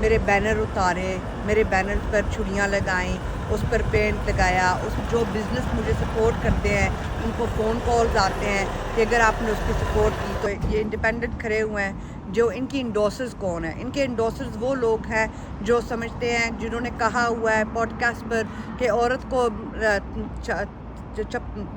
میرے بینر اتارے، میرے بینر پر چھڑیاں لگائیں، اس پر پینٹ لگایا، اس جو بزنس مجھے سپورٹ کرتے ہیں ان کو فون کالز آتے ہیں کہ اگر آپ نے اس کی سپورٹ کی تو یہ انڈیپینڈنٹ کھڑے ہوئے ہیں۔ جو ان کی انڈورسرز کون ہیں؟ ان کے انڈورسرز وہ لوگ ہیں جو سمجھتے ہیں، جنہوں نے کہا ہوا ہے پوڈ کاسٹ پر کہ عورت کو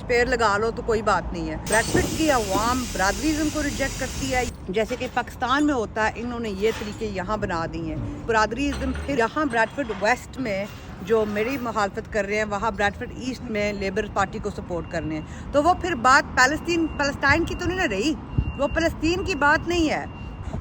پیر لگا لو تو کوئی بات نہیں ہے۔ بریڈ پٹ کی عوام برادریزم کو ریجیکٹ کرتی ہے، جیسے کہ پاکستان میں ہوتا ہے، انہوں نے یہ طریقے یہاں بنا دی ہیں برادریزم۔ پھر یہاں بریڈ فٹ ویسٹ میں جو میری مخالفت کر رہے ہیں، وہاں بریڈ فٹ ایسٹ میں لیبر پارٹی کو سپورٹ کرنے ہیں، تو وہ پھر بات پیلسٹائن کی تو نہیں نہ رہی، وہ فلسطین کی بات نہیں ہے،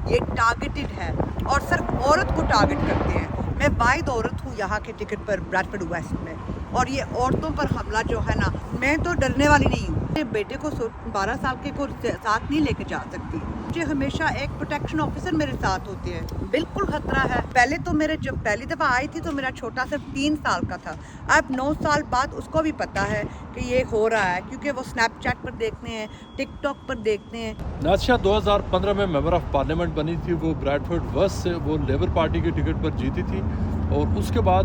یہ ٹارگیٹڈ ہے اور صرف عورت کو ٹارگٹ کرتے ہیں۔ میں واحد عورت ہوں یہاں کے ٹکٹ پر بریڈ فٹ ویسٹ میں، اور یہ عورتوں پر حملہ جو ہے نا، میں تو ڈرنے والی نہیں ہوں۔ میرے بیٹے کو 12 سال کے کو ساتھ نہیں لے کے جا سکتی، مجھے ہمیشہ ایک پروٹیکشن آفیسر میرے ساتھ ہوتے ہیں، بالکل خطرہ ہے۔ پہلے تو جب پہلی دفعہ آئی تھی تو میرا چھوٹا صرف 3 سال کا تھا، اب 9 سال بعد اس کو بھی پتا ہے کہ یہ ہو رہا ہے، کیونکہ وہ اسنیپ چیٹ پر دیکھتے ہیں، ٹک ٹاک پر دیکھتے ہیں۔ نازشہ 2015 میں ممبر آف پارلیمنٹ بنی تھی، وہ بریڈ فٹ ویسٹ سے وہ لیبر پارٹی کے ٹکٹ پر جیتی تھی، اور اس کے بعد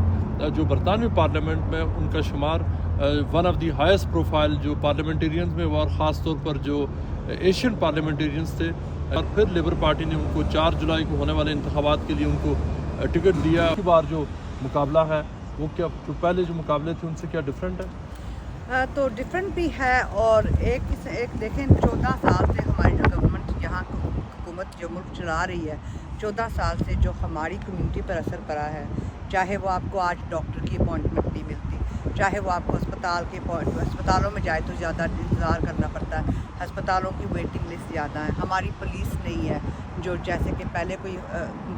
جو برطانوی پارلیمنٹ میں ان کا شمار one of the highest profile جو پارلیمنٹیرینز میں، اور خاص طور پر جو ایشین پارلیمنٹیرینز تھے، اور پھر لیبر پارٹی نے ان کو 4 جولائی کو ہونے والے انتخابات کے لیے ان کو ٹکٹ دیا۔ اس بار جو مقابلہ ہے وہ کیا جو پہلے جو مقابلے تھے ان سے کیا ڈفرینٹ ہے؟ تو ڈفرینٹ بھی ہے، اور ایک دیکھیں 14 سال سے ہماری جو گورنمنٹ یہاں حکومت جو ملک چلا رہی ہے، 14 سال سے جو ہماری کمیونٹی پر اثر پڑا ہے، چاہے وہ آپ کو آج ڈاکٹر کی اپوائنٹمنٹ نہیں ملتی، چاہے وہ آپ کو ہسپتالوں میں جائے تو زیادہ انتظار کرنا پڑتا ہے، ہسپتالوں کی ویٹنگ لسٹ زیادہ ہے، ہماری پولیس نہیں ہے جو جیسے کہ پہلے کوئی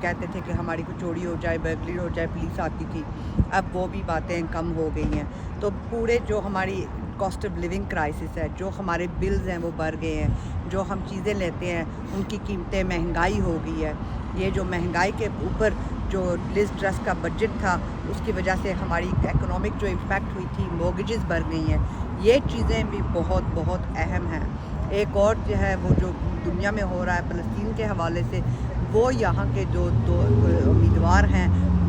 کہتے تھے کہ ہماری کو چوری ہو جائے، برگلری ہو جائے، پولیس آتی تھی، اب وہ بھی باتیں کم ہو گئی ہیں۔ تو پورے جو ہماری کاسٹ آف لیونگ کرائسس ہے، جو ہمارے بلز ہیں وہ بڑھ گئے ہیں، جو ہم چیزیں لیتے ہیں ان کی قیمتیں، مہنگائی ہو گئی ہے۔ یہ جو مہنگائی کے اوپر جو لیز ٹرسٹ کا بجٹ تھا، اس کی وجہ سے ہماری اکنامک جو امپیکٹ ہوئی تھی، مورگیجز بڑھ گئی ہیں، یہ چیزیں بھی بہت بہت اہم ہیں۔ ایک اور جو ہے وہ جو دنیا میں ہو رہا ہے فلسطین کے حوالے سے، وہ یہاں کے جو 2 امیدوار ہیں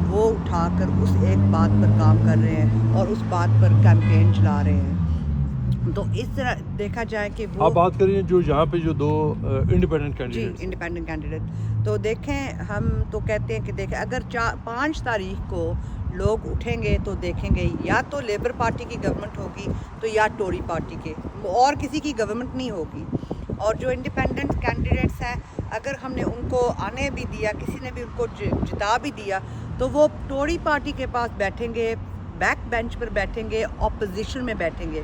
وہ اٹھا کر اس ایک بات پر کام کر رہے ہیں اور اس بات پر کیمپین چلا رہے ہیں۔ تو اس طرح دیکھا جائے کہ وہ آپ بات کریے جو یہاں پہ جو 2 انڈیپینڈنٹ کینڈیڈیٹ، جی انڈیپینڈنٹ کینڈیڈیٹ، تو دیکھیں ہم تو کہتے ہیں کہ دیکھیں اگر 5 تاریخ کو لوگ اٹھیں گے تو دیکھیں گے یا تو لیبر پارٹی کی گورنمنٹ ہوگی تو یا ٹوری پارٹی کے، اور کسی کی گورنمنٹ نہیں ہوگی۔ اور جو انڈیپینڈنٹ کینڈیڈیٹس ہیں، اگر ہم نے ان کو آنے بھی دیا، کسی نے بھی ان کو جتا بھی دیا، تو وہ ٹوری پارٹی کے پاس بیٹھیں گے، بیک بینچ پر بیٹھیں گے، اپوزیشن میں بیٹھیں گے۔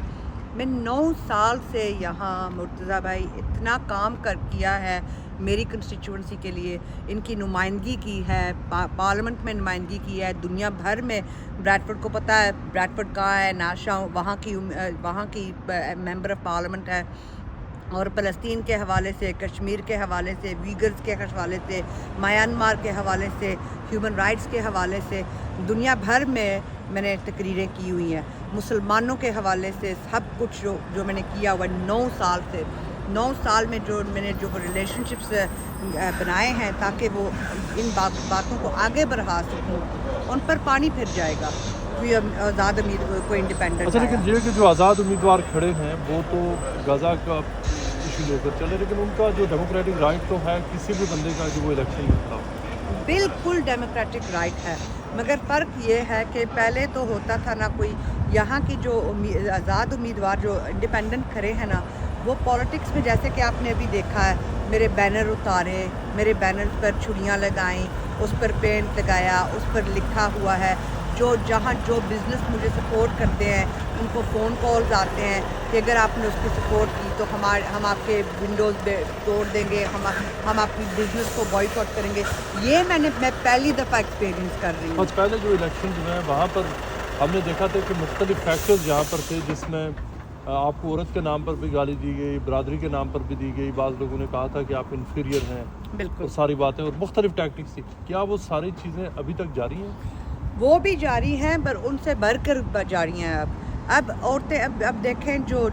میں 9 سال سے یہاں مرتضیٰ بھائی اتنا کام کیا ہے میری کنسٹیچوئنسی کے لیے، ان کی نمائندگی کی ہے، پارلیمنٹ میں نمائندگی کی ہے، دنیا بھر میں بریڈ فٹ کو پتہ ہے بریڈ فٹ کہاں ہے، نازشہ وہاں کی ممبر آف پارلیمنٹ ہے، اور فلسطین کے حوالے سے، کشمیر کے حوالے سے، ویگرز کے حوالے سے، میانمار کے حوالے سے، ہیومن رائٹس کے حوالے سے دنیا بھر میں میں نے تقریریں کی ہوئی ہیں، مسلمانوں کے حوالے سے سب کچھ جو میں نے کیا ہوا 9 سال سے، 9 سال میں جو میں نے جو ریلیشن شپس بنائے ہیں تاکہ وہ ان باتوں کو آگے بڑھا سکوں، ان پر پانی پھر جائے گا۔ کوئی آزاد امیدوار کوئی انڈیپینڈنٹ اچھا، لیکن یہ کہ جو آزاد امیدوار کھڑے ہیں وہ تو غزہ کا ایشو لے کر چلے، لیکن ان کا جو ڈیموکریٹک رائٹ تو ہے کسی بھی بندے کا کہ وہ الیکشن میں کھڑا ہو۔ بالکل ڈیموکریٹک رائٹ ہے، مگر فرق یہ ہے کہ پہلے تو ہوتا تھا نا کوئی یہاں کی جو آزاد امیدوار جو انڈیپینڈنٹ کھڑے ہیں نا، وہ پالیٹکس میں جیسے کہ آپ نے ابھی دیکھا ہے، میرے بینر اتارے، میرے بینر پر چھڑیاں لگائیں، اس پر پینٹ لگایا، اس پر لکھا ہوا ہے، جہاں جو بزنس مجھے سپورٹ کرتے ہیں ان کو فون کالز آتے ہیں کہ اگر آپ نے اس کی سپورٹ کی تو ہم آپ کے ونڈوز توڑ دیں گے، ہم آپ کی بزنس کو بوائے کاٹ کریں گے۔ یہ میں پہلی دفعہ ایکسپیرینس کر رہی ہوں۔ آج پہلے جو الیکشن جو ہیں وہاں پر ہم نے دیکھا تھا کہ مختلف فیکٹرز یہاں پر تھے، جس میں آپ کو عورت کے نام پر بھی گالی دی گئی، برادری کے نام پر بھی دی گئی، بعض لوگوں نے کہا تھا کہ آپ انفیریئر ہیں، بالکل ساری باتیں اور مختلف ٹیکٹکس تھی۔ کیا وہ ساری چیزیں ابھی تک جاری ہیں؟ وہ بھی جاری ہیں، پر ان سے بڑھ کر جاری ہیں۔ اب عورتیں اب دیکھیں جو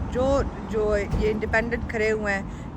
یہ انڈیپینڈنٹ کھڑے ہوئے ہیں،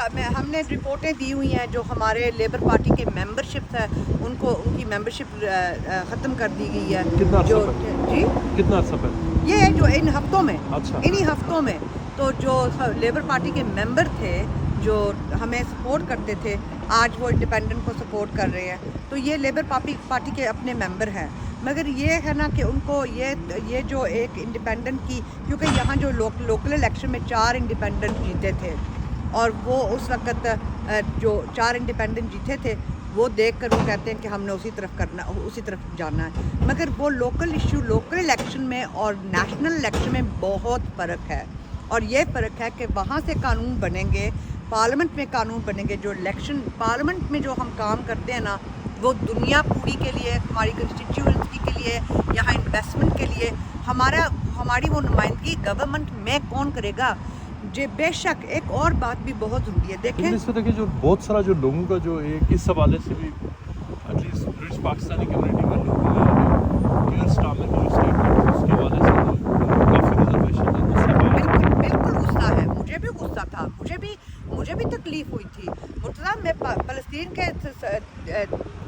ہم نے رپورٹیں دی ہوئی ہیں جو ہمارے لیبر پارٹی کے ممبرشپ ہے ان کی ممبرشپ ختم کر دی گئی ہے. کتنا عرصہ جو پہلے؟ جی کتنا عرصہ پہلے؟ یہ ہے جو ان ہفتوں میں اچھا. انہی ہفتوں میں تو جو لیبر پارٹی کے ممبر تھے جو ہمیں سپورٹ کرتے تھے آج وہ انڈیپینڈنٹ کو سپورٹ کر رہے ہیں. تو یہ لیبر پارٹی کے اپنے ممبر ہیں. مگر یہ ہے نا کہ ان کو یہ جو ایک انڈیپینڈنٹ کی کیونکہ یہاں جو لوکل الیکشن میں 4 انڈیپینڈنٹ جیتے تھے اور وہ اس وقت جو 4 انڈیپینڈنٹ جیتے تھے وہ دیکھ کر وہ کہتے ہیں کہ ہم نے اسی طرف جانا ہے. مگر وہ لوکل ایشو لوکل الیکشن میں اور نیشنل الیکشن میں بہت فرق ہے. اور یہ فرق ہے کہ وہاں سے قانون بنیں گے, پارلیمنٹ میں قانون بنیں گے. جو الیکشن پارلیمنٹ میں جو ہم کام کرتے ہیں نا وہ دنیا پوری کے لیے, ہماری کنسٹیٹیوئنسی کے لیے, یہاں انویسٹمنٹ کے لیے ہماری وہ نمائندگی گورنمنٹ میں کون کرے گا. جی بے شک ایک اور بات بھی بہت ضروری ہے. دیکھیں اس میں دیکھیں جو بہت سارا جو لوگوں کا جو ایک اس حوالے سے بھی at least British Pakistani community میں لوگوں میں کیئر اسٹارمر کی جو اسٹیٹمنٹ اس کے حوالے سے کافی ریزرویشن ہے. بالکل غصہ ہے. مجھے بھی غصہ تھا, مجھے بھی تکلیف ہوئی تھی. مرتضیٰ میں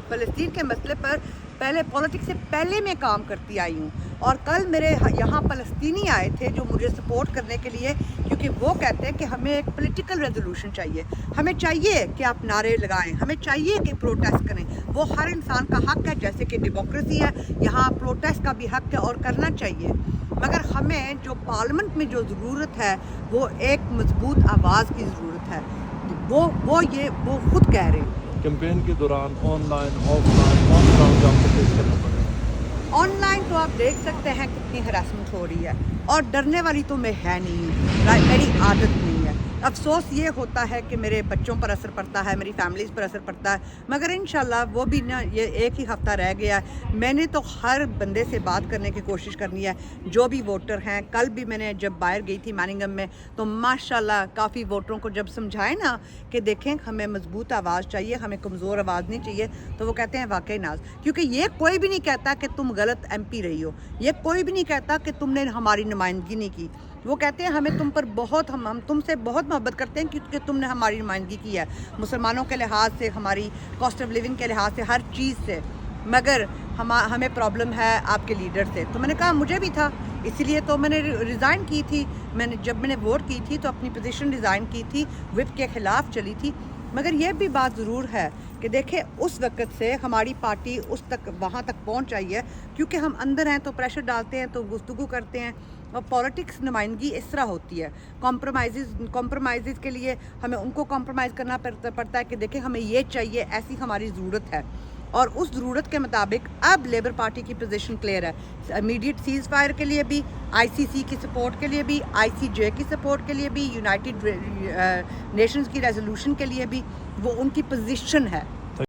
فلسطین کے مسئلے پر پہلے پولیٹکس سے پہلے میں کام کرتی آئی ہوں. اور کل میرے یہاں فلسطینی آئے تھے جو مجھے سپورٹ کرنے کے لیے, کیونکہ وہ کہتے ہیں کہ ہمیں ایک پولیٹیکل ریزولوشن چاہیے. ہمیں چاہیے کہ آپ نعرے لگائیں, ہمیں چاہیے کہ پروٹیسٹ کریں. وہ ہر انسان کا حق ہے, جیسے کہ ڈیموکریسی ہے یہاں پروٹیسٹ کا بھی حق ہے اور کرنا چاہیے. مگر ہمیں جو پارلیمنٹ میں جو ضرورت ہے وہ ایک مضبوط آواز کی ضرورت ہے. وہ خود کہہ رہے ہیں. کیمپین کے دوران on line of line on ground آپ کو فیس کرنا پڑے گا. آن لائن تو آپ دیکھ سکتے ہیں کتنی ہراسمنٹ ہو رہی ہے, اور ڈرنے والی تو میں ہے نہیں, میری عادت نہیں ہے. افسوس یہ ہوتا ہے کہ میرے بچوں پر اثر پڑتا ہے, میری فیملیز پر اثر پڑتا ہے. مگر انشاءاللہ وہ بھی نا, یہ ایک ہی ہفتہ رہ گیا ہے. میں نے تو ہر بندے سے بات کرنے کی کوشش کرنی ہے جو بھی ووٹر ہیں. کل بھی میں نے جب باہر گئی تھی میننگم میں تو ماشاءاللہ کافی ووٹروں کو جب سمجھائے نا کہ دیکھیں ہمیں مضبوط آواز چاہیے, ہمیں کمزور آواز نہیں چاہیے, تو وہ کہتے ہیں واقعی ناز. کیونکہ یہ کوئی بھی نہیں کہتا کہ تم غلط ایم پی رہی ہو, یہ کوئی بھی نہیں کہتا کہ تم نے ہماری نمائندگی نہیں کی. وہ کہتے ہیں ہمیں تم پر ہم تم سے بہت محبت کرتے ہیں کیونکہ تم نے ہماری نمائندگی کی ہے, مسلمانوں کے لحاظ سے, ہماری کاسٹ آف لیونگ کے لحاظ سے, ہر چیز سے. مگر ہمیں پرابلم ہے آپ کے لیڈر سے. تو میں نے کہا مجھے بھی تھا, اسی لیے تو میں نے ریزائن کی تھی. جب میں نے ووٹ کی تھی تو اپنی پوزیشن ریزائن کی تھی, وپ کے خلاف چلی تھی. مگر یہ بھی بات ضرور ہے کہ دیکھیں اس وقت سے ہماری پارٹی وہاں تک پہنچ آئی ہے کیونکہ ہم اندر ہیں تو پریشر ڈالتے ہیں تو گفتگو کرتے ہیں. اور پولیٹکس نمائندگی اس طرح ہوتی ہے, کمپرومائزز کے لیے ہمیں ان کو کمپرومائز کرنا پڑتا ہے کہ دیکھیں ہمیں یہ چاہیے, ایسی ہماری ضرورت ہے. اور اس ضرورت کے مطابق اب لیبر پارٹی کی پوزیشن کلیئر ہے. امیڈیٹ سیز فائر کے لیے بھی, آئی سی سی کی سپورٹ کے لیے بھی, آئی سی جے کی سپورٹ کے لیے بھی, یونائٹڈ نیشنز کی ریزولوشن کے لیے بھی, وہ ان کی پوزیشن ہے.